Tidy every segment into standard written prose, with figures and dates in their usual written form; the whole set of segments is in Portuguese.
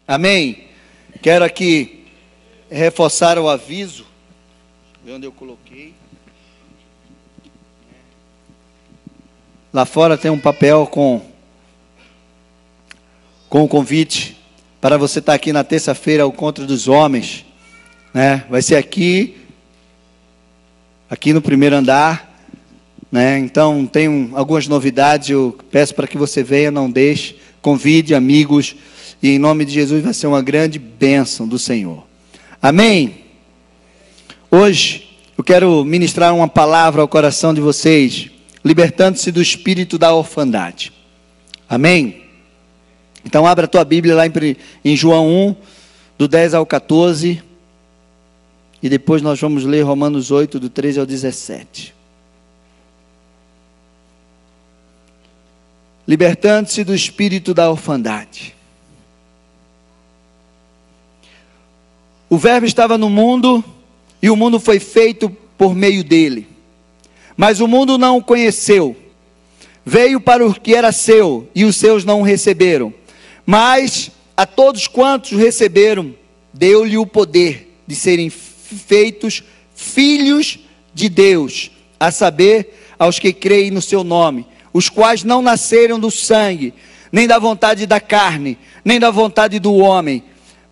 Amém? Quero aqui reforçar o aviso. Ver onde eu coloquei. Lá fora tem um papel com o convite para você estar aqui na terça-feira ao Encontro dos Homens, né? Vai ser aqui no primeiro andar, né? Então tem algumas novidades. Eu peço para que você venha, não deixe, convide amigos, e em nome de Jesus vai ser uma grande bênção do Senhor. Amém? Hoje eu quero ministrar uma palavra ao coração de vocês, libertando-se do espírito da orfandade. Amém? Então abra a tua Bíblia lá em João 1, do 10 ao 14, e depois nós vamos ler Romanos 8, do 13 ao 17. Libertando-se do espírito da orfandade. O Verbo estava no mundo, e o mundo foi feito por meio dele. Mas o mundo não o conheceu. Veio para o que era seu, e os seus não o receberam. Mas a todos quantos o receberam, deu-lhe o poder de serem feitos filhos de Deus, a saber, aos que creem no seu nome, os quais não nasceram do sangue, nem da vontade da carne, nem da vontade do homem,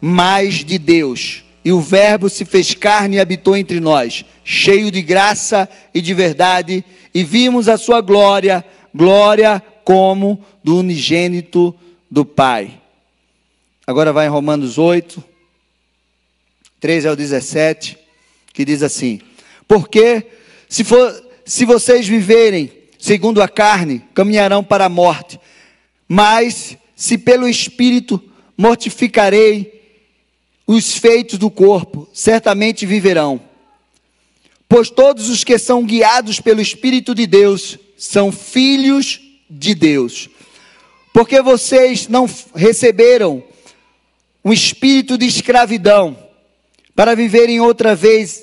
mas de Deus. E o Verbo se fez carne e habitou entre nós, cheio de graça e de verdade, e vimos a sua glória, glória como do unigênito do Pai. Agora vai em Romanos 8, 13 ao 17, que diz assim: porque se vocês viverem segundo a carne, caminharão para a morte, mas se pelo Espírito mortificarei os feitos do corpo, certamente viverão. Pois todos os que são guiados pelo Espírito de Deus são filhos de Deus. Porque vocês não receberam um espírito de escravidão para viverem outra vez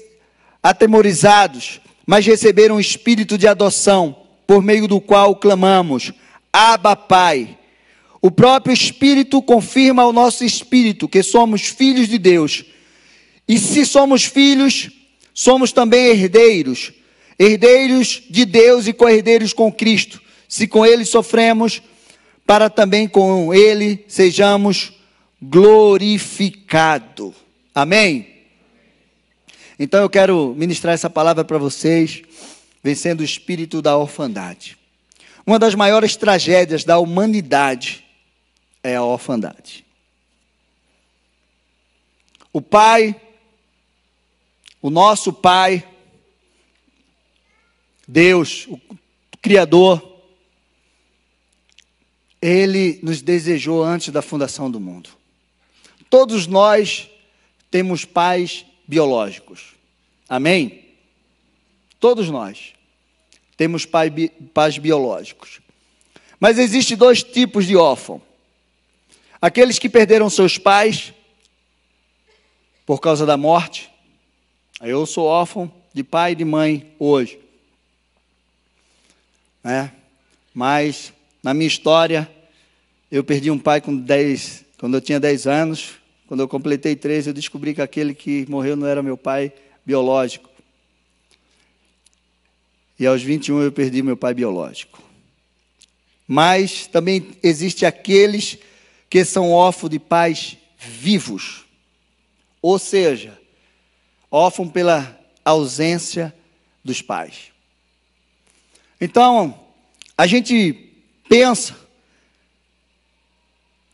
atemorizados, mas receberam um espírito de adoção, por meio do qual clamamos: Abba, Pai. O próprio Espírito confirma ao nosso espírito que somos filhos de Deus. E se somos filhos, somos também herdeiros, herdeiros de Deus e co-herdeiros com Cristo. Se com Ele sofremos, para também com Ele sejamos glorificados. Amém? Então eu quero ministrar essa palavra para vocês, vencendo o espírito da orfandade. Uma das maiores tragédias da humanidade é a orfandade. O Pai, o nosso Pai, Deus, o Criador, Ele nos desejou antes da fundação do mundo. Todos nós temos pais biológicos. Amém? Todos nós temos pais biológicos. Mas existem dois tipos de órfão. Aqueles que perderam seus pais por causa da morte. Eu sou órfão de pai e de mãe hoje. Mas na minha história, eu perdi um pai quando eu tinha 10 anos. Quando eu completei 13, eu descobri que aquele que morreu não era meu pai biológico. E aos 21 eu perdi meu pai biológico. Mas também existe aqueles que são órfãos de pais vivos. Ou seja, órfãos pela ausência dos pais. Então, a gente pensa,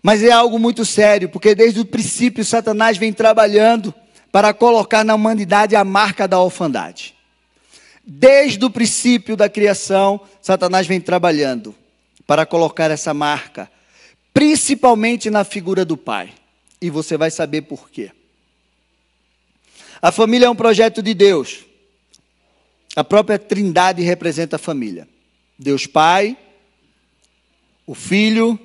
mas é algo muito sério, porque desde o princípio Satanás vem trabalhando para colocar na humanidade a marca da orfandade. Desde o princípio da criação, Satanás vem trabalhando para colocar essa marca, principalmente na figura do pai. E você vai saber por quê. A família é um projeto de Deus. A própria Trindade representa a família. Deus Pai, o Filho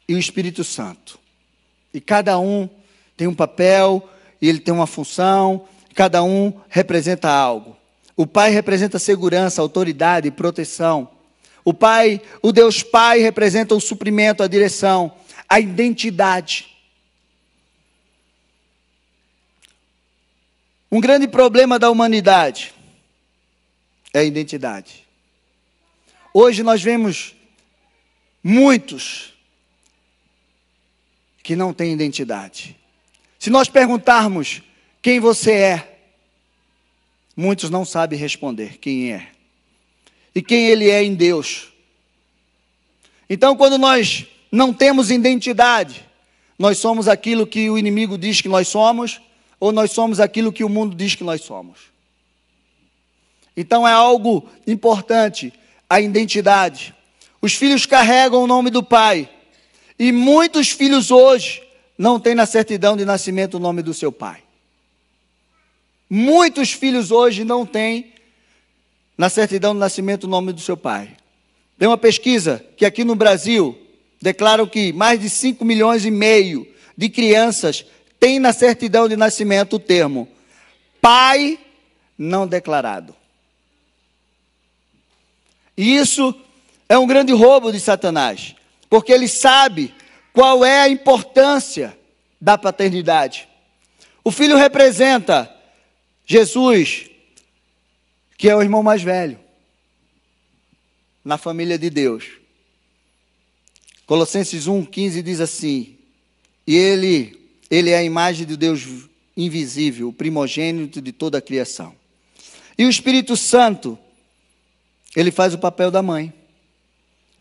e o Espírito Santo. E cada um tem um papel, e ele tem uma função, cada um representa algo. O Pai representa segurança, autoridade e proteção. O Deus Pai representa o suprimento, a direção, a identidade. Um grande problema da humanidade é a identidade. Hoje nós vemos muitos que não têm identidade. Se nós perguntarmos quem você é, muitos não sabem responder quem é. E quem ele é em Deus. Então, quando nós não temos identidade, nós somos aquilo que o inimigo diz que nós somos, ou nós somos aquilo que o mundo diz que nós somos. Então é algo importante, a identidade. Os filhos carregam o nome do pai, e muitos filhos hoje não têm na certidão de nascimento o nome do seu pai. Muitos filhos hoje não têm na certidão de nascimento o nome do seu pai. Tem uma pesquisa que aqui no Brasil declaram que mais de 5,5 milhões de crianças têm na certidão de nascimento o termo pai não declarado. E isso é um grande roubo de Satanás, porque ele sabe qual é a importância da paternidade. O filho representa Jesus, que é o irmão mais velho na família de Deus. Colossenses 1,15 diz assim: e ele é a imagem de Deus invisível, o primogênito de toda a criação. E o Espírito Santo, ele faz o papel da mãe,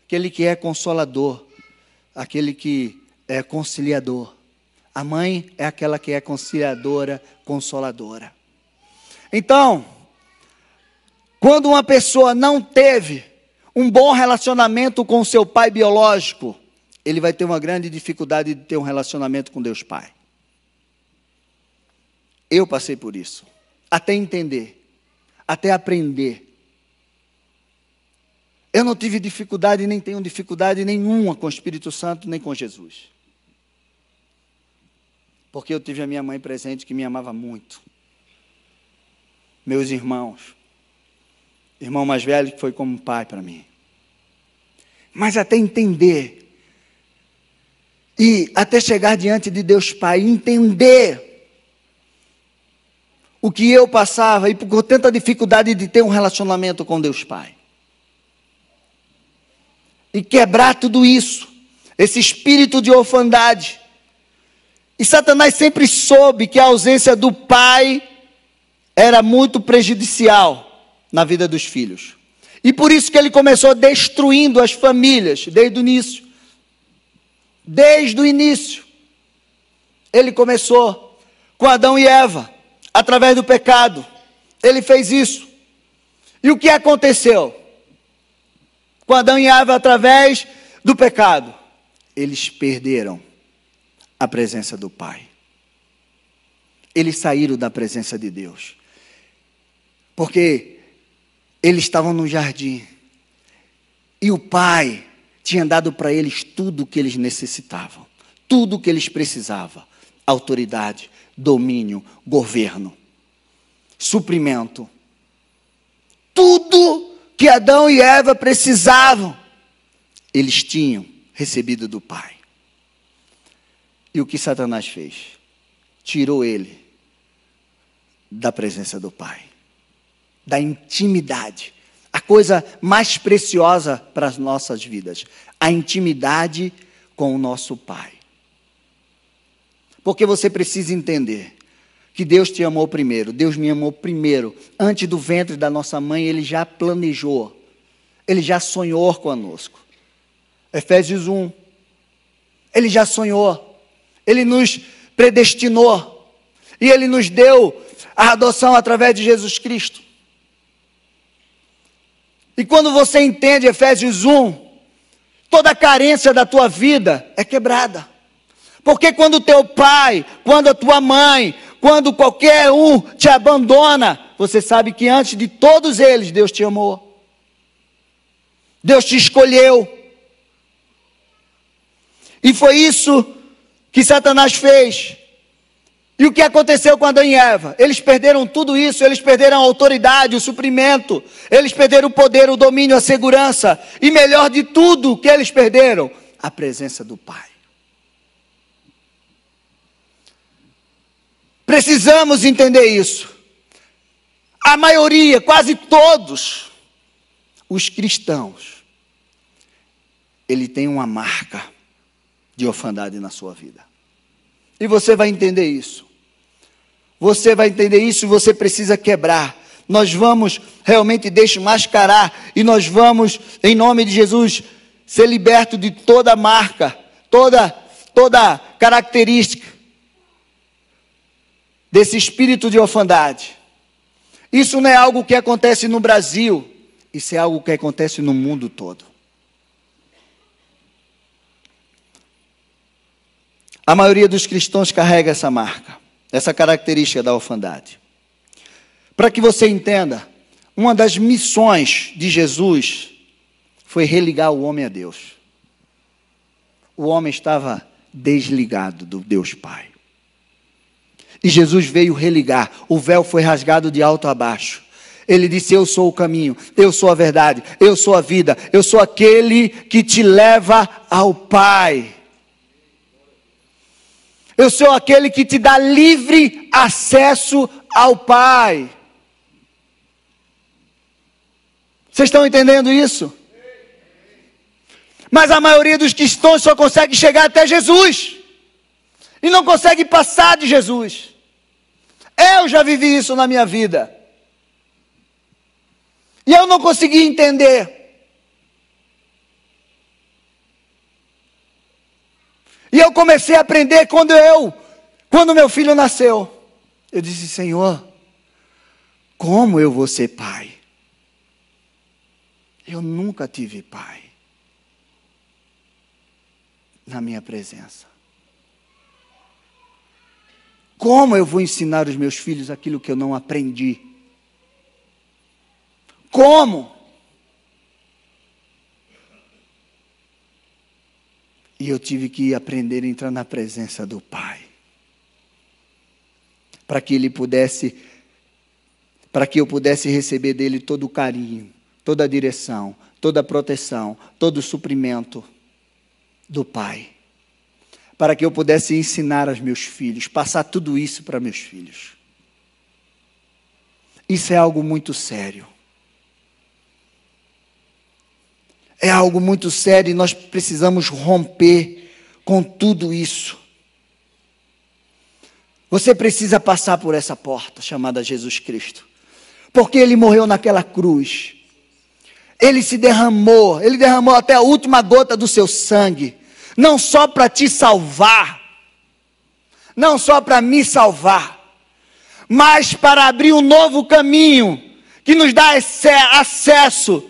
aquele que é consolador, aquele que é conciliador. A mãe é aquela que é conciliadora, consoladora. Então, quando uma pessoa não teve um bom relacionamento com seu pai biológico, ele vai ter uma grande dificuldade de ter um relacionamento com Deus Pai. Eu passei por isso, até entender, até aprender. Eu não tive dificuldade, nem tenho dificuldade nenhuma com o Espírito Santo, nem com Jesus. Porque eu tive a minha mãe presente, que me amava muito. Meus irmãos, irmão mais velho que foi como um pai para mim. Mas até entender, e até chegar diante de Deus Pai, entender o que eu passava, e por tanta dificuldade de ter um relacionamento com Deus Pai. E quebrar tudo isso, esse espírito de orfandade. E Satanás sempre soube que a ausência do pai era muito prejudicial na vida dos filhos. E por isso que ele começou destruindo as famílias desde o início. Desde o início. Ele começou com Adão e Eva, através do pecado. Ele fez isso. E o que aconteceu com Adão e Eva através do pecado? Eles perderam a presença do Pai. Eles saíram da presença de Deus. Porque eles estavam no jardim. E o Pai tinha dado para eles tudo o que eles necessitavam. Tudo o que eles precisavam. Autoridade, domínio, governo, suprimento. Tudo que Adão e Eva precisavam, eles tinham recebido do Pai. E o que Satanás fez? Tirou ele da presença do Pai, da intimidade. A coisa mais preciosa para as nossas vidas, a intimidade com o nosso Pai. Porque você precisa entender que Deus te amou primeiro, Deus me amou primeiro. Antes do ventre da nossa mãe, Ele já planejou, Ele já sonhou conosco. Efésios 1, Ele já sonhou, Ele nos predestinou, e Ele nos deu a adoção através de Jesus Cristo. E quando você entende Efésios 1, toda a carência da tua vida é quebrada. Porque quando o teu pai, quando a tua mãe, quando qualquer um te abandona, você sabe que antes de todos eles, Deus te amou. Deus te escolheu. E foi isso que Satanás fez. E o que aconteceu com Adão e Eva? Eles perderam tudo isso, eles perderam a autoridade, o suprimento, eles perderam o poder, o domínio, a segurança. E melhor de tudo, o que eles perderam? A presença do Pai. Precisamos entender isso. a maioria, quase todos os cristãos, ele tem uma marca de orfandade na sua vida. E você vai entender isso. Você vai entender isso e você precisa quebrar. Nós vamos realmente desmascarar e nós vamos, em nome de Jesus, ser libertos de toda marca, toda característica desse espírito de orfandade. Isso não é algo que acontece no Brasil, isso é algo que acontece no mundo todo. A maioria dos cristãos carrega essa marca, essa característica da orfandade. Para que você entenda, uma das missões de Jesus foi religar o homem a Deus. O homem estava desligado do Deus Pai. E Jesus veio religar. O véu foi rasgado de alto a baixo. Ele disse: eu sou o caminho, eu sou a verdade, eu sou a vida, eu sou aquele que te leva ao Pai. Eu sou aquele que te dá livre acesso ao Pai. Vocês estão entendendo isso? Mas a maioria dos cristãos só consegue chegar até Jesus. E não consegue passar de Jesus. Eu já vivi isso na minha vida. E eu não consegui entender. E eu comecei a aprender quando meu filho nasceu. Eu disse: Senhor, como eu vou ser pai? Eu nunca tive pai na minha presença. Como eu vou ensinar os meus filhos aquilo que eu não aprendi? Como? E eu tive que aprender a entrar na presença do Pai. Para que eu pudesse receber dele todo o carinho, toda a direção, toda a proteção, todo o suprimento do Pai. Para que eu pudesse ensinar aos meus filhos, passar tudo isso para meus filhos. Isso é algo muito sério. É algo muito sério e nós precisamos romper com tudo isso. Você precisa passar por essa porta chamada Jesus Cristo. Porque Ele morreu naquela cruz. Ele derramou até a última gota do seu sangue. Não só para te salvar, não só para me salvar, mas para abrir um novo caminho que nos dá acesso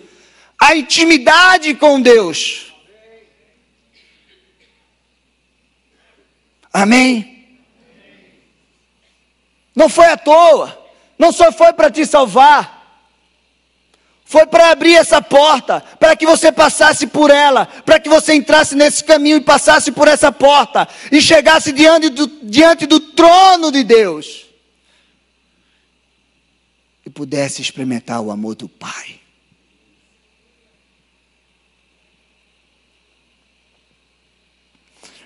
à intimidade com Deus. Amém? Não foi à toa, não só foi para te salvar. Foi para abrir essa porta, para que você passasse por ela, para que você entrasse nesse caminho e passasse por essa porta, e chegasse diante do trono de Deus, e pudesse experimentar o amor do Pai.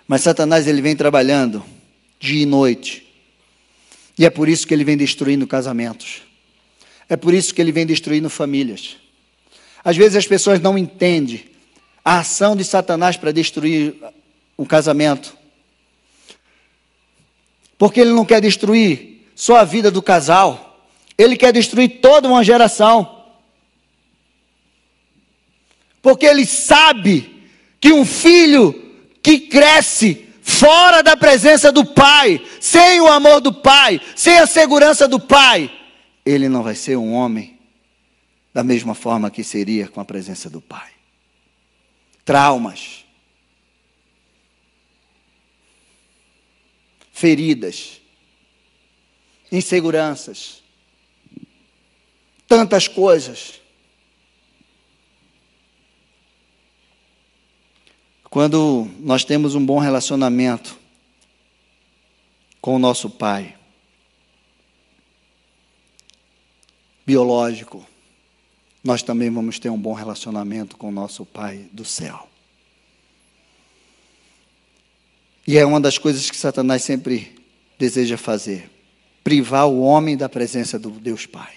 Mas Satanás, ele vem trabalhando dia e noite, e é por isso que ele vem destruindo casamentos. É por isso que ele vem destruindo famílias. Às vezes as pessoas não entendem a ação de Satanás para destruir um casamento. Porque ele não quer destruir só a vida do casal. Ele quer destruir toda uma geração. Porque ele sabe que um filho que cresce fora da presença do pai, sem o amor do pai, sem a segurança do pai, ele não vai ser um homem da mesma forma que seria com a presença do Pai. Traumas, feridas, inseguranças, tantas coisas. Quando nós temos um bom relacionamento com o nosso Pai biológico, nós também vamos ter um bom relacionamento com o nosso Pai do céu. E é uma das coisas que Satanás sempre deseja fazer: privar o homem da presença do Deus Pai.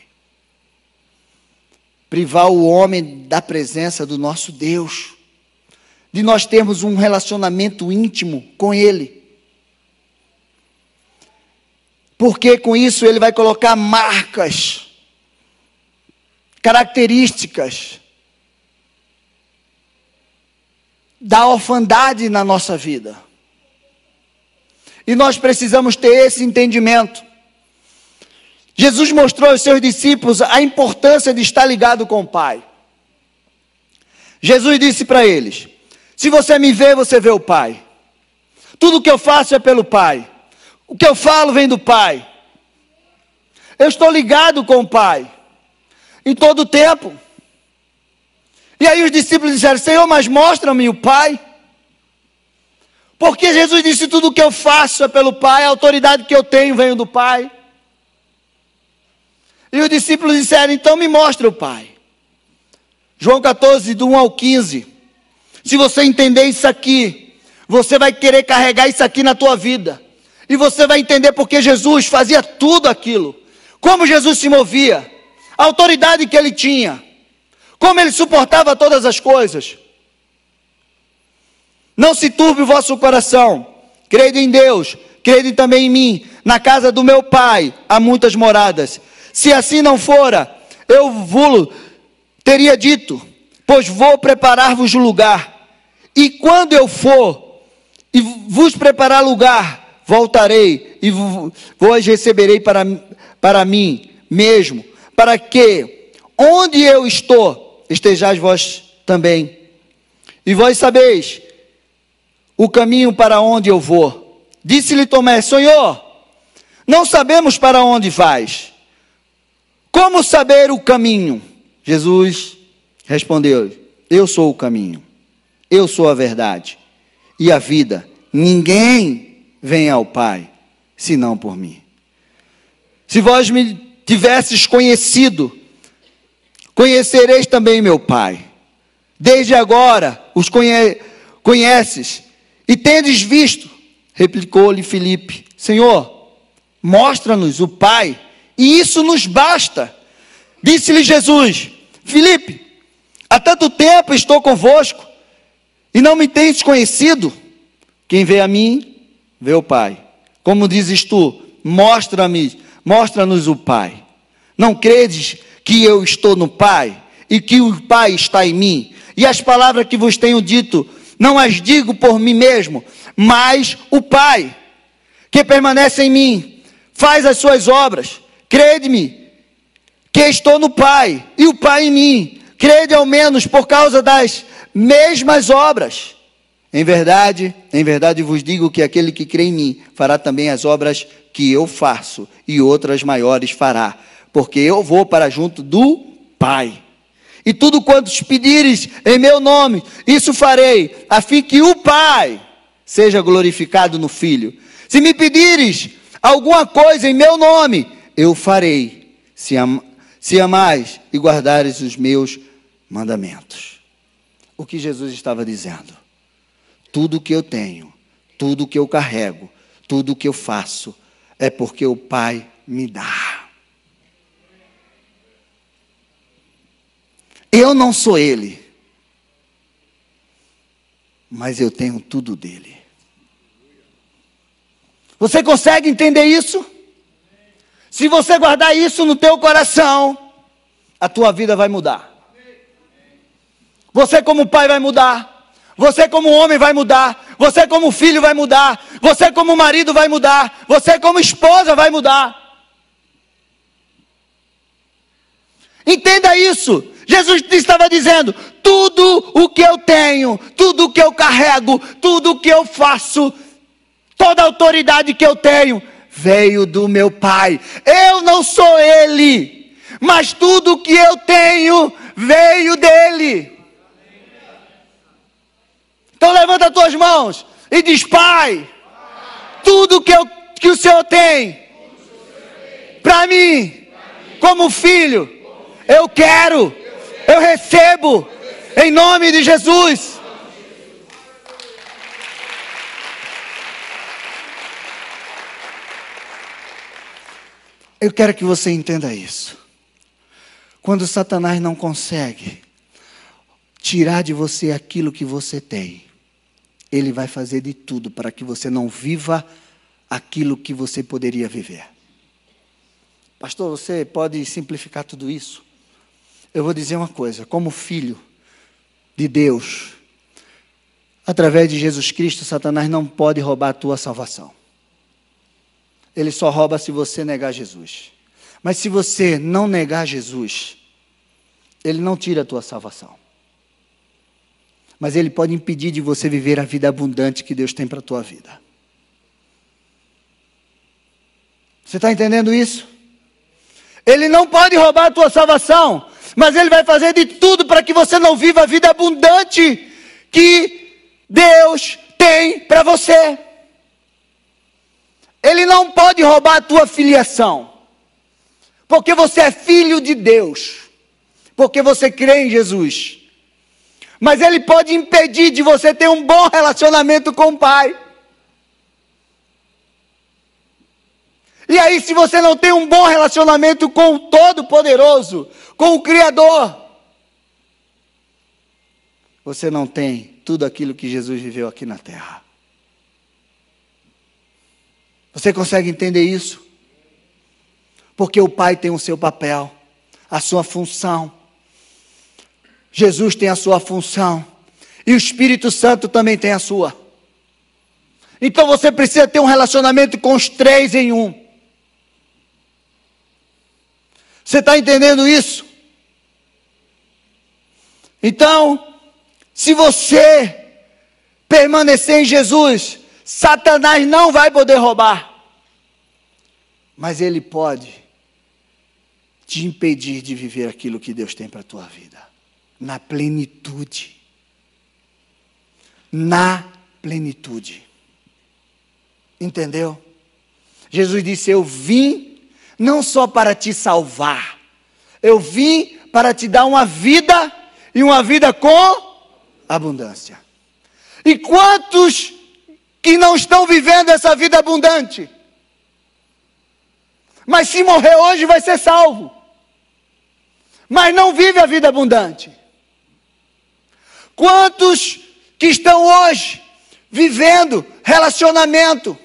privar o homem da presença do nosso Deus, de nós termos um relacionamento íntimo com Ele. Porque com isso Ele vai colocar marcas, características da orfandade na nossa vida. E nós precisamos ter esse entendimento. Jesus mostrou aos seus discípulos a importância de estar ligado com o Pai. Jesus disse para eles: se você me vê, você vê o Pai. Tudo o que eu faço é pelo Pai. O que eu falo vem do Pai. Eu estou ligado com o Pai em todo o tempo. E aí os discípulos disseram: Senhor, mas mostra-me o Pai. Porque Jesus disse: tudo o que eu faço é pelo Pai, a autoridade que eu tenho vem do Pai. E os discípulos disseram: então me mostra o Pai. João 14, do 1 ao 15. Se você entender isso aqui, você vai querer carregar isso aqui na tua vida. E você vai entender porque Jesus fazia tudo aquilo. Como Jesus se movia, a autoridade que ele tinha, como ele suportava todas as coisas. Não se turbe o vosso coração. Crede em Deus, crede também em mim. Na casa do meu Pai há muitas moradas. Se assim não fora, eu vos teria dito, pois vou preparar-vos lugar. E quando eu for e vos preparar lugar, voltarei e vos receberei para mim mesmo, para que onde eu estou, estejais vós também. E vós sabeis o caminho para onde eu vou. Disse-lhe Tomé: Senhor, não sabemos para onde vais. Como saber o caminho? Jesus respondeu: eu sou o caminho, eu sou a verdade e a vida. Ninguém vem ao Pai, senão por mim. Se vós me tivesses conhecido, conhecereis também meu Pai. Desde agora os conheces e tendes visto. Replicou-lhe Filipe: Senhor, mostra-nos o Pai, e isso nos basta. Disse-lhe Jesus: Filipe, há tanto tempo estou convosco, e não me tens conhecido? Quem vê a mim, vê o Pai. Como dizes tu, mostra-nos o Pai. Não credes que eu estou no Pai, e que o Pai está em mim? E as palavras que vos tenho dito, não as digo por mim mesmo, mas o Pai, que permanece em mim, faz as suas obras. Crede-me, que estou no Pai, e o Pai em mim. Crede ao menos por causa das mesmas obras. Em verdade vos digo que aquele que crê em mim, fará também as obras que eu faço, e outras maiores fará, porque eu vou para junto do Pai. E tudo quanto pedires em meu nome, isso farei, a fim que o Pai seja glorificado no Filho. Se me pedires alguma coisa em meu nome, eu farei, se amais e guardares os meus mandamentos. O que Jesus estava dizendo? Tudo que eu tenho, tudo que eu carrego, tudo que eu faço, é porque o Pai me dá. Eu não sou Ele, mas eu tenho tudo dele. Você consegue entender isso? Se você guardar isso no teu coração, a tua vida vai mudar. Você como pai vai mudar. Você como homem vai mudar. Você como filho vai mudar. Você como marido vai mudar. Você como esposa vai mudar. Entenda isso. Jesus estava dizendo: tudo o que eu tenho, tudo o que eu carrego, tudo o que eu faço, toda a autoridade que eu tenho, veio do meu Pai. Eu não sou Ele, mas tudo o que eu tenho veio dEle. Então levanta as tuas mãos e diz: Pai, tudo que o Senhor tem para mim, como filho, eu quero, eu recebo, em nome de Jesus. Eu quero que você entenda isso. Quando Satanás não consegue tirar de você aquilo que você tem, ele vai fazer de tudo para que você não viva aquilo que você poderia viver. Pastor, você pode simplificar tudo isso? Eu vou dizer uma coisa, como filho de Deus, através de Jesus Cristo, Satanás não pode roubar a tua salvação. Ele só rouba se você negar Jesus. Mas se você não negar Jesus, ele não tira a tua salvação. Mas ele pode impedir de você viver a vida abundante que Deus tem para a tua vida. Você está entendendo isso? Ele não pode roubar a tua salvação, mas ele vai fazer de tudo para que você não viva a vida abundante que Deus tem para você. Ele não pode roubar a tua filiação, porque você é filho de Deus, porque você crê em Jesus. Mas ele pode impedir de você ter um bom relacionamento com o Pai. E aí, se você não tem um bom relacionamento com o Todo-Poderoso, com o Criador, você não tem tudo aquilo que Jesus viveu aqui na terra. Você consegue entender isso? Porque o Pai tem o seu papel, a sua função. Jesus tem a sua função. E o Espírito Santo também tem a sua. Então você precisa ter um relacionamento com os três em um. Você está entendendo isso? Então, se você permanecer em Jesus, Satanás não vai poder roubar. Mas ele pode te impedir de viver aquilo que Deus tem para a tua vida. Na plenitude. Na plenitude. Entendeu? Jesus disse, eu vim não só para te salvar. Eu vim para te dar uma vida e uma vida com abundância. E quantos que não estão vivendo essa vida abundante? Mas se morrer hoje vai ser salvo. Mas não vive a vida abundante. Quantos que estão hoje vivendo relacionamento,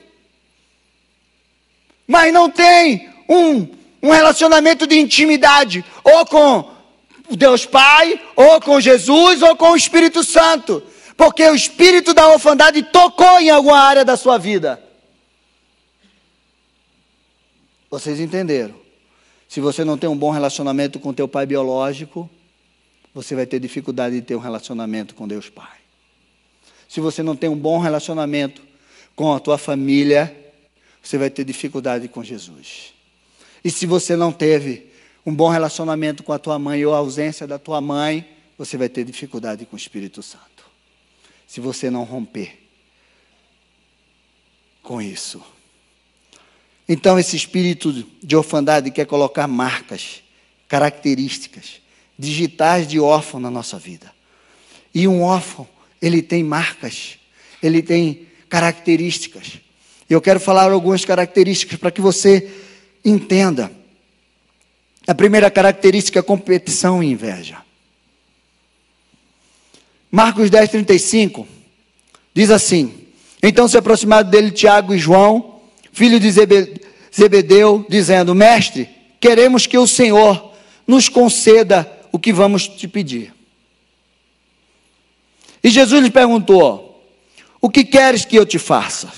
mas não tem um relacionamento de intimidade, ou com Deus Pai, ou com Jesus, ou com o Espírito Santo, porque o espírito da orfandade tocou em alguma área da sua vida. Vocês entenderam? Se você não tem um bom relacionamento com teu pai biológico, você vai ter dificuldade de ter um relacionamento com Deus Pai. Se você não tem um bom relacionamento com a tua família, você vai ter dificuldade com Jesus. E se você não teve um bom relacionamento com a tua mãe ou a ausência da tua mãe, você vai ter dificuldade com o Espírito Santo. Se você não romper com isso. Então esse espírito de orfandade quer colocar marcas, características, digitais de órfão na nossa vida. E um órfão, ele tem marcas, ele tem características. E eu quero falar algumas características para que você entenda. A primeira característica é competição e inveja. Marcos 10:35 diz assim: então se aproximaram dele Tiago e João, filho de Zebedeu, dizendo: mestre, queremos que o Senhor nos conceda o que vamos te pedir. E Jesus lhes perguntou: o que queres que eu te faça?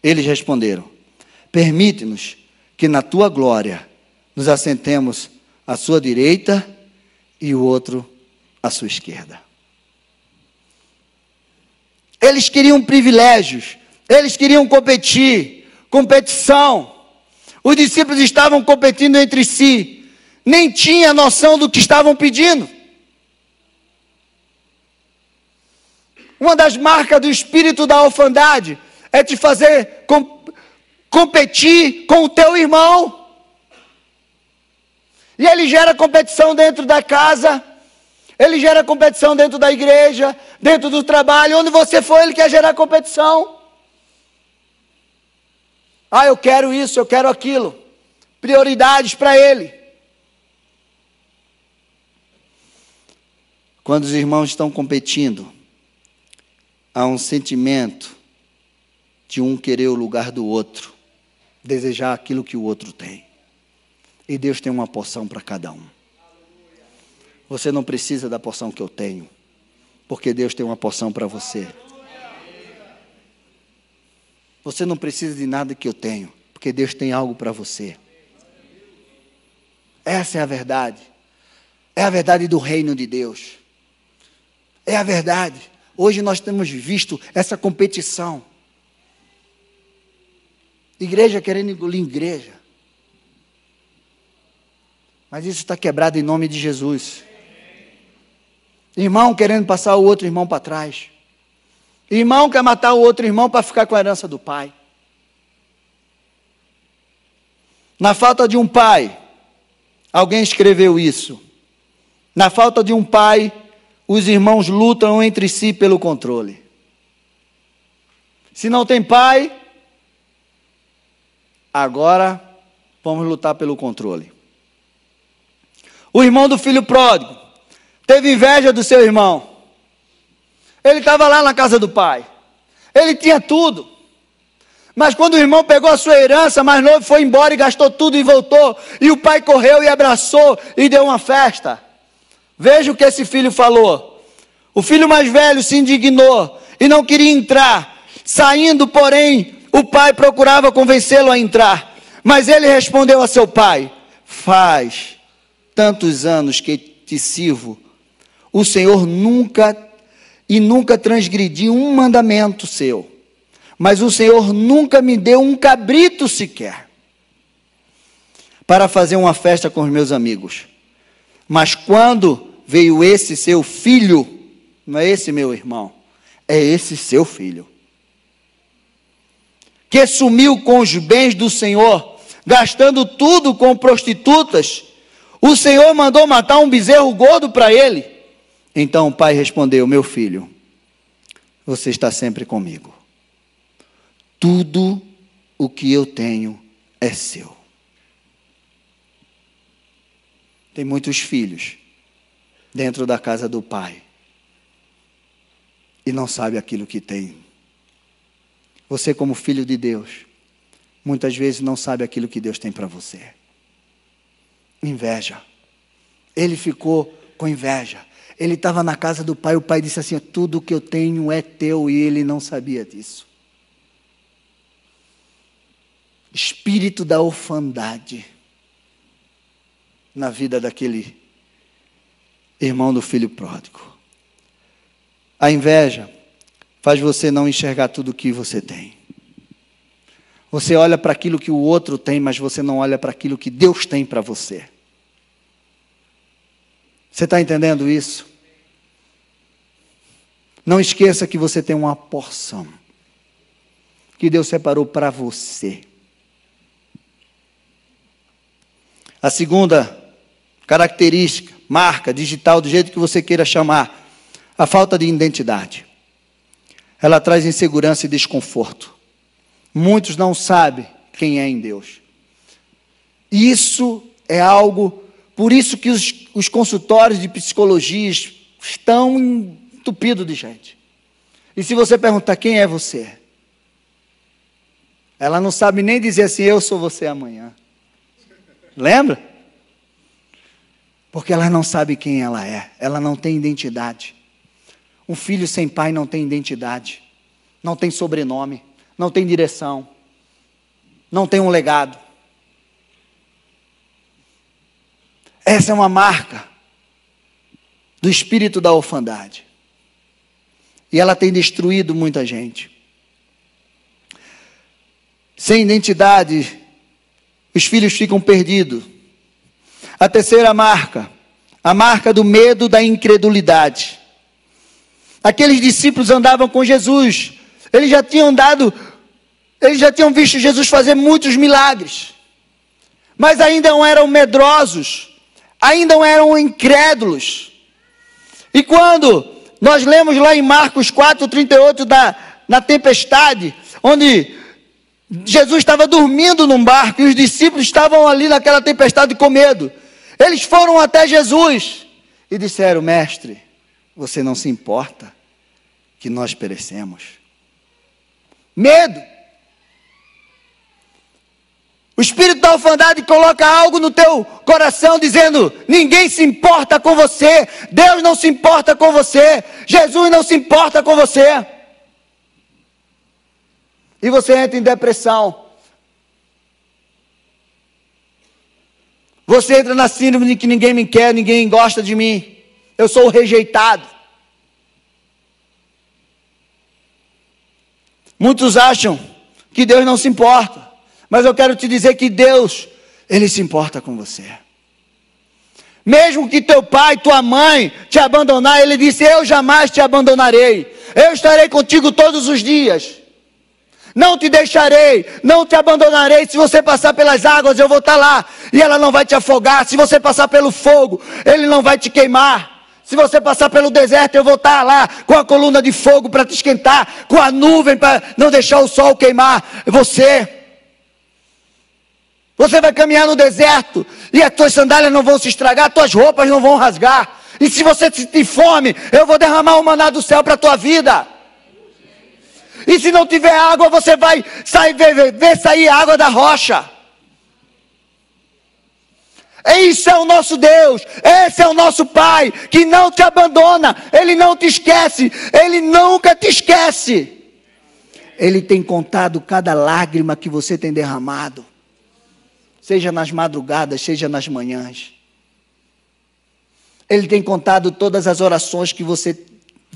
Eles responderam: permite-nos que na tua glória nos assentemos à sua direita e o outro à sua esquerda. Eles queriam privilégios, eles queriam competir, competição. Os discípulos estavam competindo entre si, nem tinham noção do que estavam pedindo. Uma das marcas do espírito da orfandade é te fazer competir com o teu irmão. E ele gera competição dentro da casa, ele gera competição dentro da igreja, dentro do trabalho, onde você for, ele quer gerar competição. Ah, eu quero isso, eu quero aquilo. Prioridades para ele. Quando os irmãos estão competindo, há um sentimento de um querer o lugar do outro, desejar aquilo que o outro tem. E Deus tem uma porção para cada um. Você não precisa da porção que eu tenho, porque Deus tem uma porção para você. Você não precisa de nada que eu tenho, porque Deus tem algo para você. Essa é a verdade. É a verdade do reino de Deus. É a verdade. Hoje nós temos visto essa competição. Igreja querendo engolir igreja. Mas isso está quebrado em nome de Jesus. Irmão querendo passar o outro irmão para trás. Irmão quer matar o outro irmão para ficar com a herança do pai. Na falta de um pai, alguém escreveu isso. Na falta de um pai, os irmãos lutam entre si pelo controle. Se não tem pai, agora vamos lutar pelo controle. O irmão do filho pródigo teve inveja do seu irmão. Ele estava lá na casa do pai. Ele tinha tudo. Mas quando o irmão pegou a sua herança, mais novo, foi embora e gastou tudo e voltou. E o pai correu e abraçou e deu uma festa. Veja o que esse filho falou. O filho mais velho se indignou e não queria entrar. Saindo, porém, o pai procurava convencê-lo a entrar. Mas ele respondeu a seu pai: faz tantos anos que te sirvo. O Senhor nunca transgredi um mandamento seu. Mas o Senhor nunca me deu um cabrito sequer para fazer uma festa com os meus amigos. Mas quando veio esse seu filho, não é esse meu irmão, é esse seu filho, que sumiu com os bens do Senhor, gastando tudo com prostitutas, o Senhor mandou matar um bezerro gordo para ele. Então o pai respondeu: meu filho, você está sempre comigo. Tudo o que eu tenho é seu. Tem muitos filhos dentro da casa do pai e não sabe aquilo que tem. Você, como filho de Deus, muitas vezes não sabe aquilo que Deus tem para você. Inveja. Ele ficou com inveja. Ele estava na casa do pai, o pai disse assim: tudo que eu tenho é teu, e ele não sabia disso. Espírito da orfandade na vida daquele irmão do filho pródigo. A inveja faz você não enxergar tudo o que você tem. Você olha para aquilo que o outro tem, mas você não olha para aquilo que Deus tem para você. Você está entendendo isso? Não esqueça que você tem uma porção que Deus separou para você. A segunda característica, marca, digital, do jeito que você queira chamar, a falta de identidade. Ela traz insegurança e desconforto. Muitos não sabem quem é em Deus. Isso é algo, por isso que os consultórios de psicologia estão entupidos de gente. E se você perguntar quem é você, ela não sabe nem dizer assim: eu sou você amanhã. Lembra? Porque ela não sabe quem ela é. Ela não tem identidade. Um filho sem pai não tem identidade. Não tem sobrenome. Não tem direção. Não tem um legado. Essa é uma marca do espírito da orfandade. E ela tem destruído muita gente. Sem identidade, os filhos ficam perdidos. A terceira marca, a marca do medo da incredulidade. Aqueles discípulos andavam com Jesus. Eles já tinham visto Jesus fazer muitos milagres. Mas ainda não eram medrosos. Ainda não eram incrédulos. E quando nós lemos lá em Marcos 4:38 na tempestade, onde Jesus estava dormindo num barco e os discípulos estavam ali naquela tempestade com medo. Eles foram até Jesus e disseram: mestre, você não se importa que nós perecemos. Medo. O espírito da orfandade coloca algo no teu coração dizendo: ninguém se importa com você, Deus não se importa com você, Jesus não se importa com você. E você entra em depressão. Você entra na síndrome de que ninguém me quer, ninguém gosta de mim. Eu sou o rejeitado. Muitos acham que Deus não se importa. Mas eu quero te dizer que Deus, Ele se importa com você. Mesmo que teu pai, tua mãe te abandonar, Ele disse: eu jamais te abandonarei. Eu estarei contigo todos os dias. Não te deixarei, não te abandonarei. Se você passar pelas águas, eu vou estar lá. E ela não vai te afogar. Se você passar pelo fogo, Ele não vai te queimar. Se você passar pelo deserto, eu vou estar lá com a coluna de fogo para te esquentar, com a nuvem para não deixar o sol queimar você. Você vai caminhar no deserto e as tuas sandálias não vão se estragar, as tuas roupas não vão rasgar. E se você sentir fome, eu vou derramar o maná do céu para a tua vida. E se não tiver água, você vai ver sair água da rocha. Isso é o nosso Deus, esse é o nosso Pai, que não te abandona, Ele não te esquece, Ele nunca te esquece. Ele tem contado cada lágrima que você tem derramado, seja nas madrugadas, seja nas manhãs. Ele tem contado todas as orações que você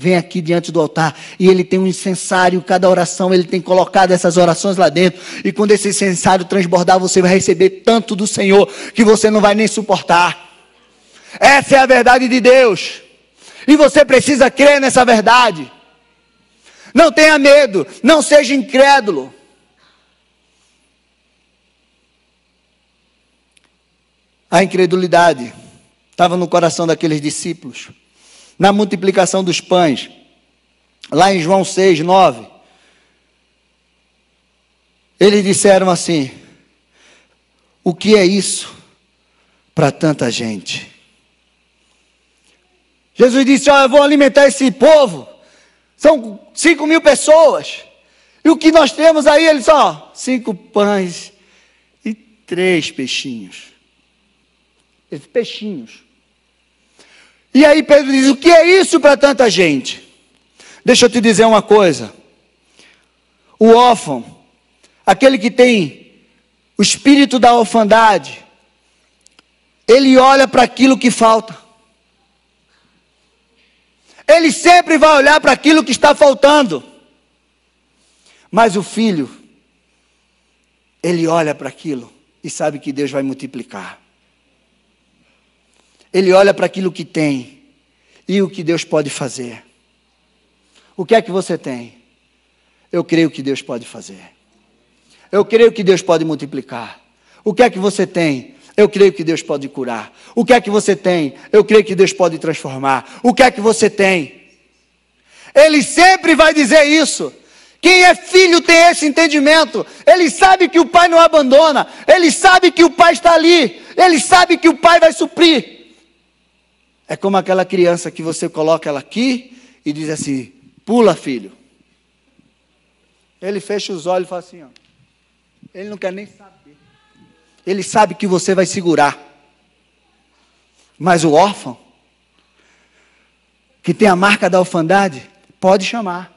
vem aqui diante do altar, e Ele tem um incensário, cada oração, Ele tem colocado essas orações lá dentro, e quando esse incensário transbordar, você vai receber tanto do Senhor, que você não vai nem suportar. Essa é a verdade de Deus, e você precisa crer nessa verdade. Não tenha medo, não seja incrédulo. A incredulidade estava no coração daqueles discípulos. Na multiplicação dos pães, lá em João 6, 9, eles disseram assim: o que é isso para tanta gente? Jesus disse: eu vou alimentar esse povo, são 5.000 pessoas, e o que nós temos aí, eles só 5 pães e 3 peixinhos. Peixinhos. E aí Pedro diz: o que é isso para tanta gente? Deixa eu te dizer uma coisa. O órfão, aquele que tem o espírito da orfandade, ele olha para aquilo que falta. Ele sempre vai olhar para aquilo que está faltando. Mas o filho, ele olha para aquilo e sabe que Deus vai multiplicar. Ele olha para aquilo que tem e o que Deus pode fazer. O que é que você tem? Eu creio que Deus pode fazer. Eu creio que Deus pode multiplicar. O que é que você tem? Eu creio que Deus pode curar. O que é que você tem? Eu creio que Deus pode transformar. O que é que você tem? Ele sempre vai dizer isso. Quem é filho tem esse entendimento. Ele sabe que o pai não abandona. Ele sabe que o pai está ali. Ele sabe que o pai vai suprir. É como aquela criança que você coloca ela aqui e diz assim: pula, filho. Ele fecha os olhos e fala assim, ó. Ele não quer nem saber. Ele sabe que você vai segurar. Mas o órfão, que tem a marca da orfandade, pode chamar.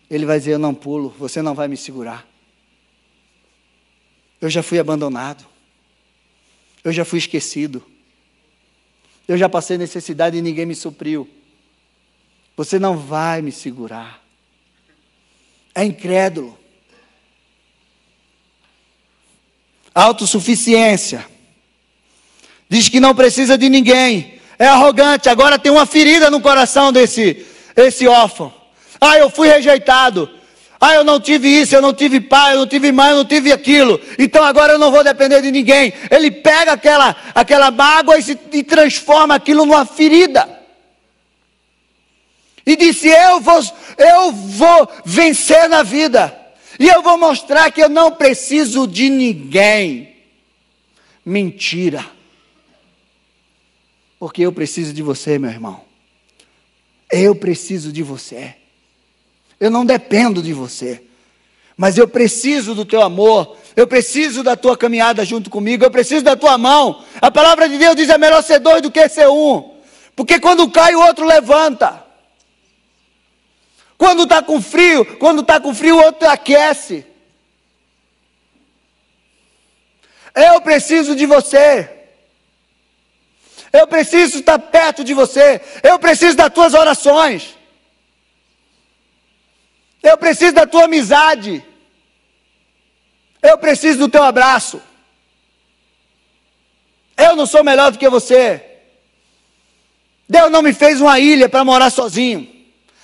Ele vai dizer: eu não pulo, você não vai me segurar. Eu já fui abandonado. Eu já fui esquecido. Eu já passei necessidade e ninguém me supriu. Você não vai me segurar. É incrédulo. Autossuficiência. Diz que não precisa de ninguém. É arrogante. Agora tem uma ferida no coração desse órfão. Eu fui rejeitado. Eu não tive isso, eu não tive pai, eu não tive mãe, eu não tive aquilo. Então agora eu não vou depender de ninguém. Ele pega aquela mágoa e transforma aquilo numa ferida. E disse: eu vou vencer na vida. E eu vou mostrar que eu não preciso de ninguém. Mentira. Porque eu preciso de você, meu irmão. Eu preciso de você. Eu não dependo de você. Mas eu preciso do teu amor. Eu preciso da tua caminhada junto comigo. Eu preciso da tua mão. A palavra de Deus diz: é melhor ser dois do que ser um. Porque quando cai, o outro levanta. Quando está com frio, o outro aquece. Eu preciso de você. Eu preciso estar perto de você. Eu preciso das tuas orações. Eu preciso da tua amizade. Eu preciso do teu abraço. Eu não sou melhor do que você. Deus não me fez uma ilha para morar sozinho,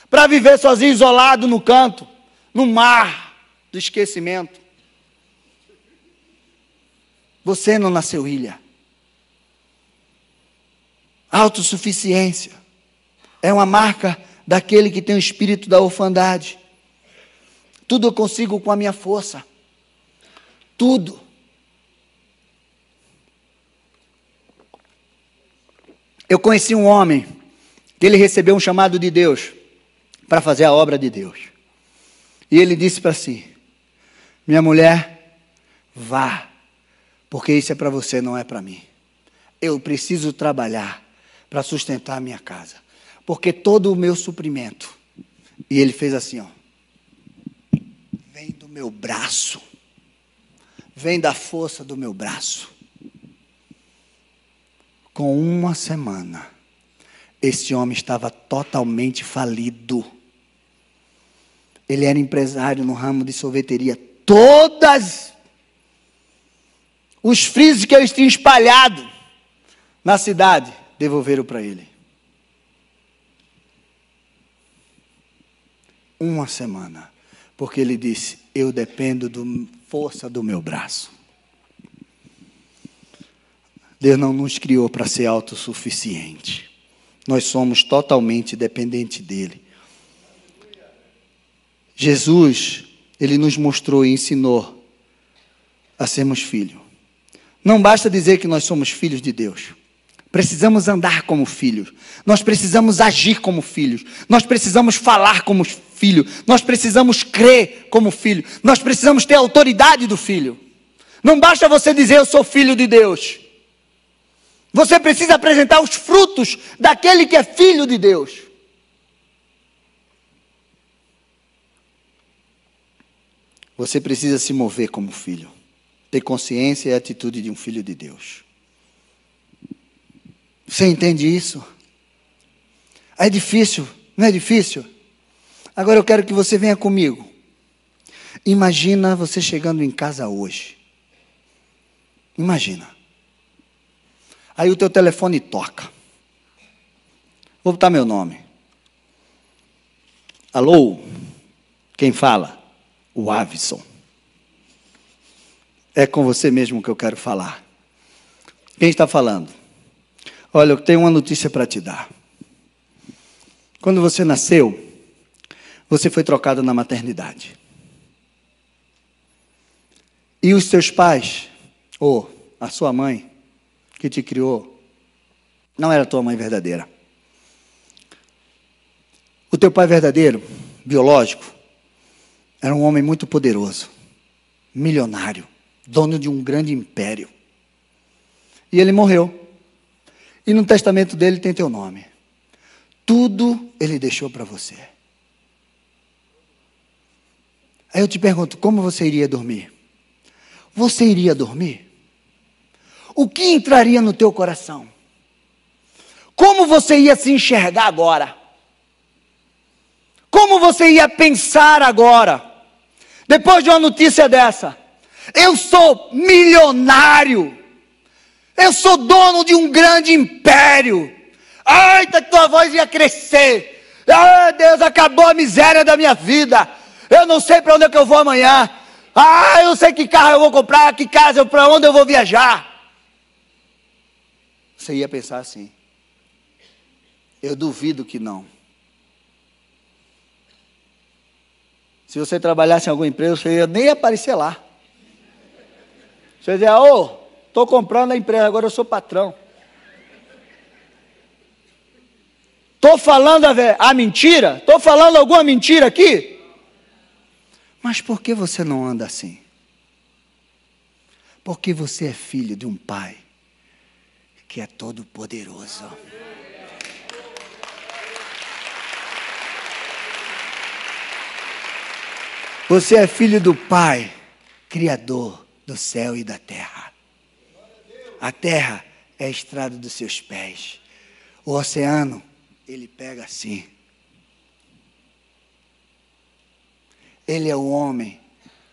para viver sozinho, isolado no canto, no mar do esquecimento. Você não nasceu ilha. Autossuficiência é uma marca daquele que tem o espírito da orfandade. Tudo eu consigo com a minha força. Tudo. Eu conheci um homem que ele recebeu um chamado de Deus para fazer a obra de Deus. E ele disse para si: minha mulher, vá, porque isso é para você, não é para mim. Eu preciso trabalhar para sustentar a minha casa, porque todo o meu suprimento, e ele fez assim, ó, vem do meu braço, vem da força do meu braço. Com uma semana, esse homem estava totalmente falido. Ele era empresário no ramo de sorveteria. Todas os frisos que eles tinham espalhado na cidade, devolveram para ele. Uma semana. Porque ele disse: eu dependo da força do meu braço. Deus não nos criou para ser autossuficiente. Nós somos totalmente dependentes dele. Jesus, ele nos mostrou e ensinou a sermos filhos. Não basta dizer que nós somos filhos de Deus. Precisamos andar como filhos. Nós precisamos agir como filhos. Nós precisamos falar como filho. Nós precisamos crer como filho. Nós precisamos ter a autoridade do filho. Não basta você dizer: eu sou filho de Deus. Você precisa apresentar os frutos daquele que é filho de Deus. Você precisa se mover como filho. Ter consciência e atitude de um filho de Deus. Você entende isso? É difícil, não é difícil? Agora eu quero que você venha comigo. Imagina você chegando em casa hoje. Imagina. Aí o teu telefone toca. Vou botar meu nome. Alô? Quem fala? O Avison. É com você mesmo que eu quero falar. Quem está falando? Olha, eu tenho uma notícia para te dar. Quando você nasceu, você foi trocado na maternidade. E os seus pais, ou a sua mãe, que te criou, não era tua mãe verdadeira. O teu pai verdadeiro, biológico, era um homem muito poderoso, milionário, dono de um grande império. E ele morreu. E no testamento dele tem teu nome. Tudo ele deixou para você. Aí eu te pergunto, como você iria dormir? Você iria dormir? O que entraria no teu coração? Como você ia se enxergar agora? Como você ia pensar agora? Depois de uma notícia dessa. Eu sou milionário. Eu sou dono de um grande império. Ai, tua voz ia crescer. Ai, Deus, acabou a miséria da minha vida. Eu não sei para onde é que eu vou amanhã. Ah, eu sei que carro eu vou comprar, que casa, para onde eu vou viajar. Você ia pensar assim. Eu duvido que não. Se você trabalhasse em alguma empresa, você ia nem aparecer lá. Você ia dizer: estou comprando a empresa, agora eu sou patrão. Estou falando a mentira? Estou falando alguma mentira aqui? Mas por que você não anda assim? Porque você é filho de um Pai que é todo poderoso. Você é filho do Pai, Criador do céu e da terra. A terra é a estrada dos seus pés. O oceano, ele pega assim. Ele é o homem,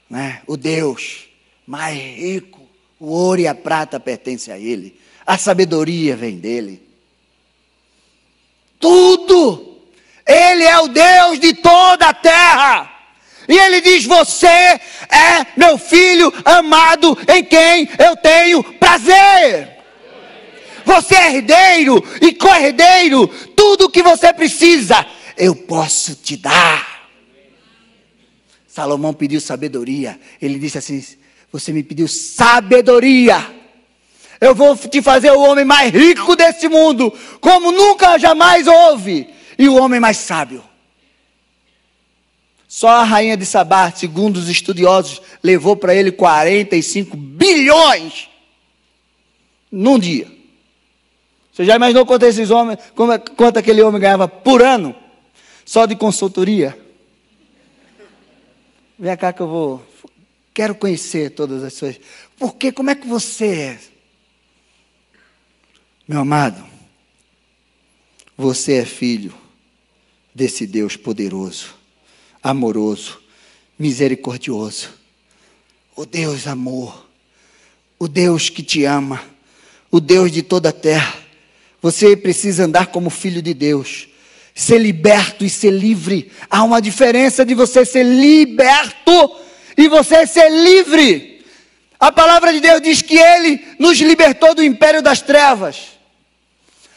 né? O Deus mais rico. O ouro e a prata pertencem a ele. A sabedoria vem dele. Tudo. Ele é o Deus de toda a terra. E ele diz, você é meu filho amado em quem eu tenho prazer. Você é herdeiro e co-herdeiro. Tudo o que você precisa, eu posso te dar. Salomão pediu sabedoria. Ele disse assim, você me pediu sabedoria. Eu vou te fazer o homem mais rico desse mundo, como nunca jamais houve. E o homem mais sábio. Só a rainha de Sabá, segundo os estudiosos, levou para ele 45 bilhões num dia. Você já imaginou quanto esses homens, quanto aquele homem ganhava por ano? Só de consultoria? Vem cá que quero conhecer todas as suas. Por quê? Como é que você é? Meu amado, você é filho desse Deus poderoso, amoroso, misericordioso, o Deus amor, o Deus que te ama, o Deus de toda a terra. Você precisa andar como filho de Deus, ser liberto e ser livre. Há uma diferença de você ser liberto e você ser livre. A palavra de Deus diz que Ele nos libertou do império das trevas.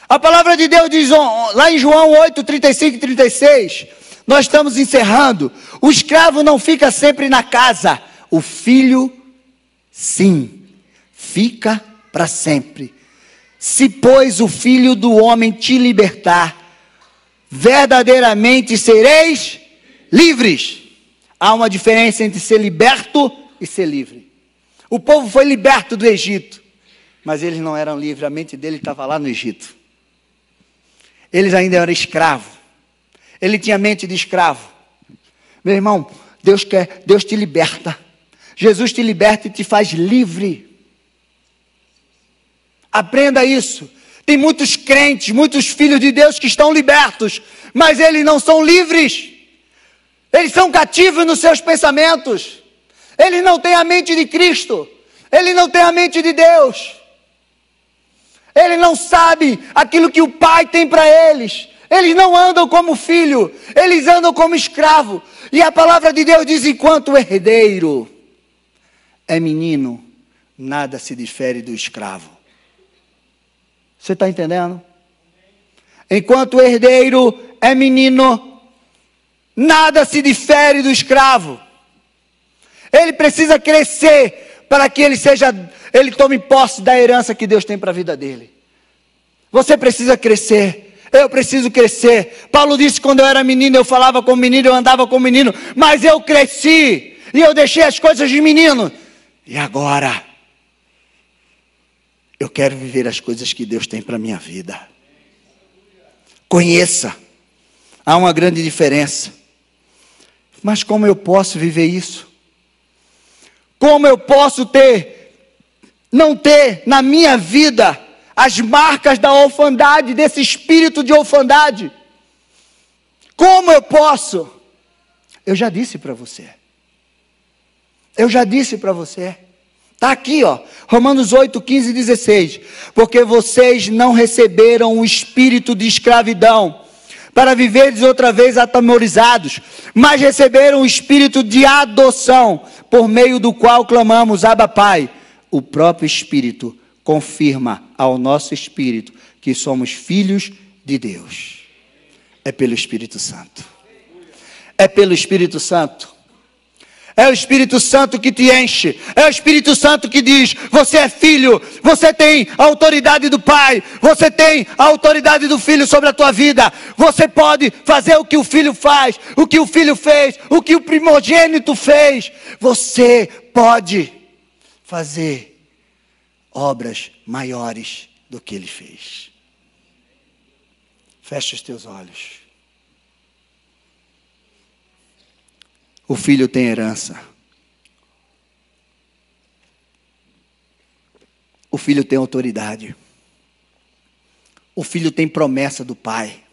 A palavra de Deus diz lá em João 8, 35 e 36, nós estamos encerrando. O escravo não fica sempre na casa. O filho, sim, fica para sempre. Se, pois, o Filho do homem te libertar, verdadeiramente sereis livres. Há uma diferença entre ser liberto e ser livre. O povo foi liberto do Egito, mas eles não eram livres. A mente dele estava lá no Egito. Eles ainda eram escravos. Ele tinha mente de escravo. Meu irmão, Deus te liberta. Jesus te liberta e te faz livre. Aprenda isso. Tem muitos crentes, muitos filhos de Deus que estão libertos, mas eles não são livres. Eles são cativos nos seus pensamentos. Eles não têm a mente de Cristo. Eles não têm a mente de Deus. Eles não sabem aquilo que o Pai tem para eles. Eles não andam como filho, eles andam como escravo. E a palavra de Deus diz, enquanto o herdeiro é menino, nada se difere do escravo. Você está entendendo? Enquanto o herdeiro é menino, nada se difere do escravo. Ele precisa crescer para que ele tome posse da herança que Deus tem para a vida dele. Você precisa crescer. Eu preciso crescer. Paulo disse, quando eu era menino, eu falava como menino, eu andava como menino. Mas eu cresci e eu deixei as coisas de menino. E agora eu quero viver as coisas que Deus tem para a minha vida. Conheça. Há uma grande diferença. Mas como eu posso viver isso? Como eu posso não ter na minha vida as marcas da orfandade, desse espírito de orfandade? Como eu posso? Eu já disse para você. Está aqui, Romanos 8, 15 e 16. Porque vocês não receberam o espírito de escravidão, para viverdes outra vez atemorizados, mas receberam o espírito de adoção, por meio do qual clamamos, Abba, Pai. O próprio Espírito confirma ao nosso espírito que somos filhos de Deus. É pelo Espírito Santo. É pelo Espírito Santo. É o Espírito Santo que te enche. É o Espírito Santo que diz: você é filho, você tem a autoridade do Pai, você tem a autoridade do Filho sobre a tua vida. Você pode fazer o que o Filho faz, o que o Filho fez, o que o primogênito fez. Você pode fazer obras maiores do que Ele fez. Fecha os teus olhos. O filho tem herança. O filho tem autoridade. O filho tem promessa do Pai.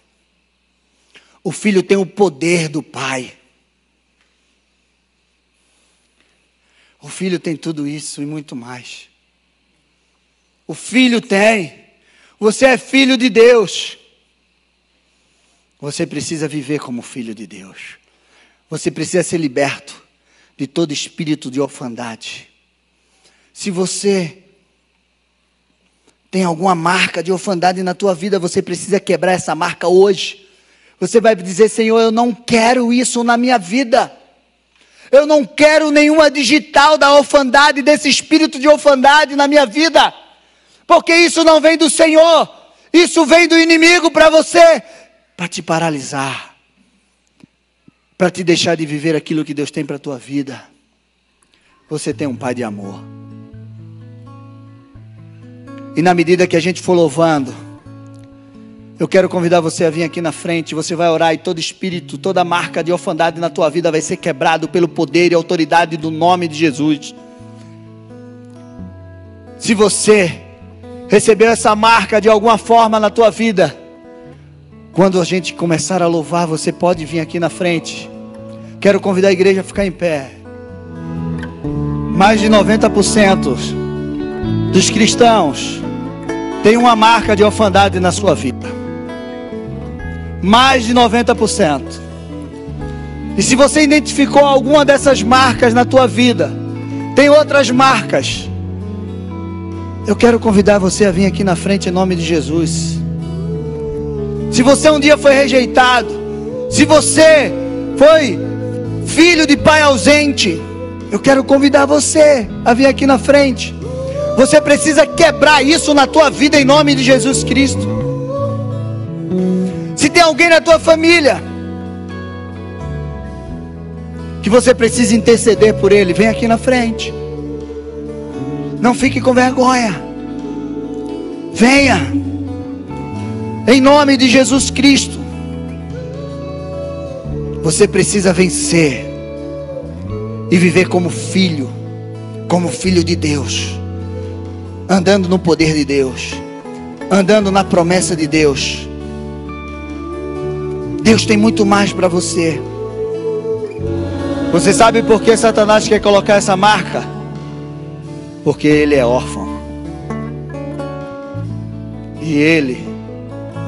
O filho tem o poder do Pai. O filho tem tudo isso e muito mais. O filho tem. Você é filho de Deus. Você precisa viver como filho de Deus. Você precisa ser liberto de todo espírito de orfandade. Se você tem alguma marca de orfandade na tua vida, você precisa quebrar essa marca hoje. Você vai dizer: Senhor, eu não quero isso na minha vida. Eu não quero nenhuma digital da orfandade, desse espírito de orfandade na minha vida. Porque isso não vem do Senhor. Isso vem do inimigo para você, para te paralisar, para te deixar de viver aquilo que Deus tem para a tua vida. Você tem um Pai de amor. E na medida que a gente for louvando, eu quero convidar você a vir aqui na frente. Você vai orar e todo espírito, toda marca de orfandade na tua vida vai ser quebrado pelo poder e autoridade do nome de Jesus. Se você recebeu essa marca de alguma forma na tua vida, quando a gente começar a louvar, você pode vir aqui na frente. Quero convidar a igreja a ficar em pé. Mais de 90% dos cristãos tem uma marca de orfandade na sua vida. Mais de 90%. E se você identificou alguma dessas marcas na tua vida, tem outras marcas, eu quero convidar você a vir aqui na frente em nome de Jesus. Se você um dia foi rejeitado, se você foi filho de pai ausente, eu quero convidar você a vir aqui na frente. Você precisa quebrar isso na tua vida em nome de Jesus Cristo. Se tem alguém na tua família que você precisa interceder por ele, vem aqui na frente. Não fique com vergonha. Venha. Em nome de Jesus Cristo. Você precisa vencer e viver como filho de Deus, andando no poder de Deus, andando na promessa de Deus. Deus tem muito mais para você. Você sabe por que Satanás quer colocar essa marca? Porque ele é órfão. E ele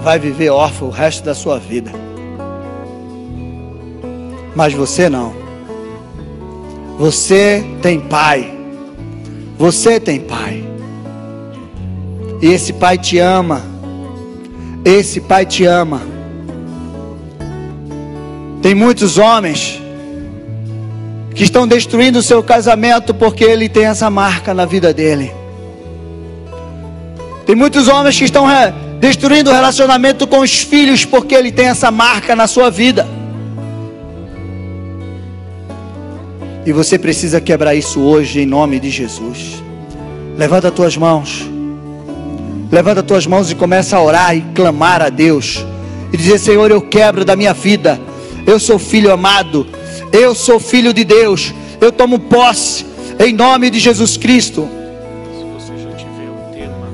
vai viver órfão o resto da sua vida. Mas você não. Você tem pai. Você tem pai. E esse pai te ama. Esse pai te ama. Tem muitos homens que estão destruindo o seu casamento porque ele tem essa marca na vida dele. Tem muitos homens que estão destruindo o relacionamento com os filhos porque ele tem essa marca na sua vida. E você precisa quebrar isso hoje em nome de Jesus. Levanta as tuas mãos. Levanta as tuas mãos e começa a orar e clamar a Deus. E dizer: Senhor, eu quebro da minha vida. Eu sou filho amado. Eu sou filho de Deus. Eu tomo posse em nome de Jesus Cristo. Se você já tiver um tema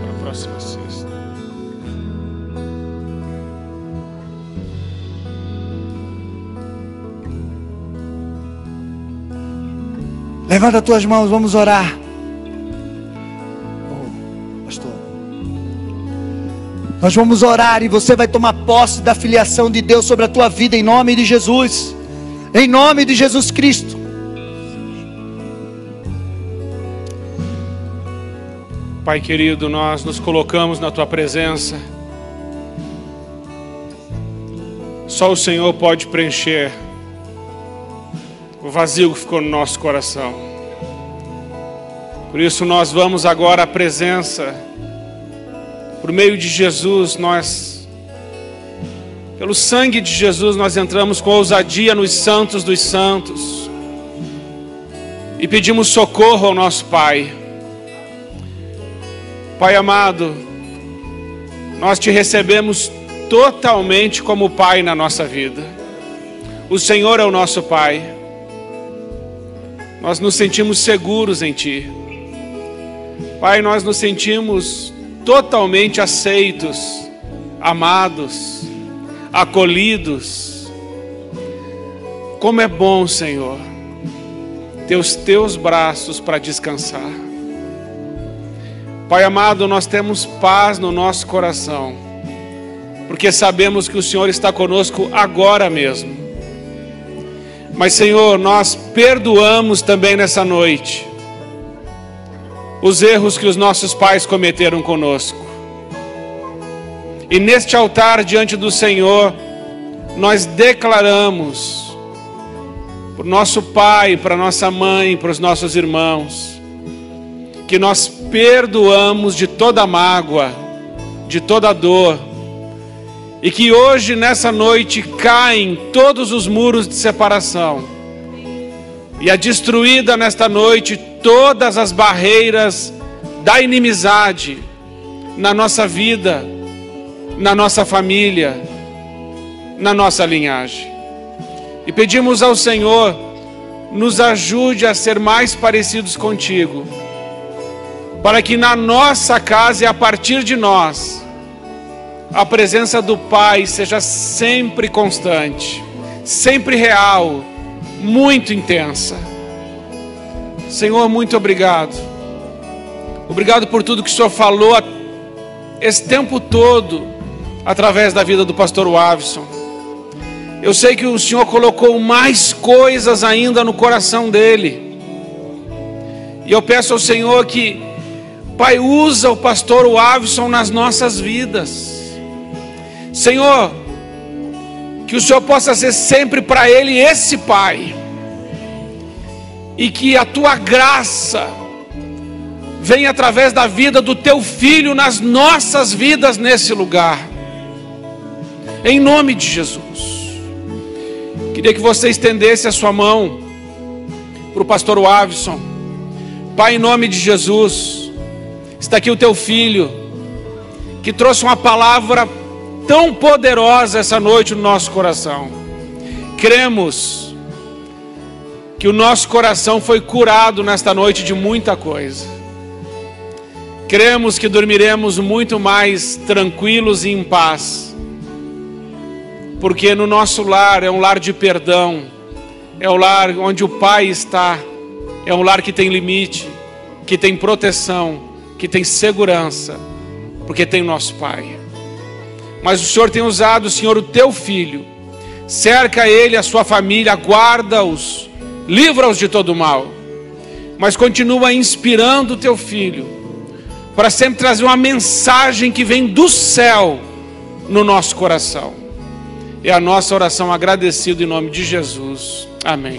para a próxima sexta. Levanta as tuas mãos, vamos orar. Pastor, nós vamos orar e você vai tomar posse da filiação de Deus sobre a tua vida em nome de Jesus. Em nome de Jesus Cristo. Pai querido, nós nos colocamos na tua presença. Só o Senhor pode preencher o vazio que ficou no nosso coração. Por isso nós vamos agora à presença, por meio de Jesus, pelo sangue de Jesus, nós entramos com ousadia nos santos dos santos e pedimos socorro ao nosso Pai. Pai amado, nós te recebemos totalmente como Pai na nossa vida. O Senhor é o nosso Pai. Nós nos sentimos seguros em Ti. Pai, nós nos sentimos totalmente aceitos, amados, acolhidos. Como é bom, Senhor, ter os Teus braços para descansar. Pai amado, nós temos paz no nosso coração, porque sabemos que o Senhor está conosco agora mesmo. Mas, Senhor, nós perdoamos também nessa noite os erros que os nossos pais cometeram conosco. E neste altar diante do Senhor, nós declaramos para o nosso pai, para a nossa mãe, para os nossos irmãos, que nós perdoamos de toda mágoa, de toda dor, e que hoje, nessa noite, caem todos os muros de separação, e é destruída nesta noite todas as barreiras da inimizade na nossa vida, na nossa família, na nossa linhagem. E pedimos ao Senhor, nos ajude a ser mais parecidos contigo, para que na nossa casa e a partir de nós, a presença do Pai seja sempre constante, sempre real, muito intensa. Senhor, muito obrigado. Obrigado por tudo que o Senhor falou esse tempo todo, através da vida do pastor Wavison. Eu sei que o Senhor colocou mais coisas ainda no coração dele. E eu peço ao Senhor que, Pai, usa o pastor Wavison nas nossas vidas. Senhor, que o Senhor possa ser sempre para ele esse Pai. E que a Tua graça venha através da vida do Teu Filho nas nossas vidas nesse lugar. Em nome de Jesus. Queria que você estendesse a sua mão para o pastor Wavison. Pai, em nome de Jesus, está aqui o Teu Filho, que trouxe uma palavra tão poderosa essa noite no nosso coração. Cremos que o nosso coração foi curado nesta noite de muita coisa. Cremos que dormiremos muito mais tranquilos e em paz, porque no nosso lar é um lar de perdão, é um lar onde o Pai está, é um lar que tem limite, que tem proteção, que tem segurança, porque tem nosso Pai. Mas o Senhor tem usado, Senhor, o Teu Filho, cerca ele, a sua família, guarda-os, livra-os de todo mal, mas continua inspirando o Teu Filho, para sempre trazer uma mensagem que vem do céu no nosso coração. É a nossa oração agradecida em nome de Jesus. Amém.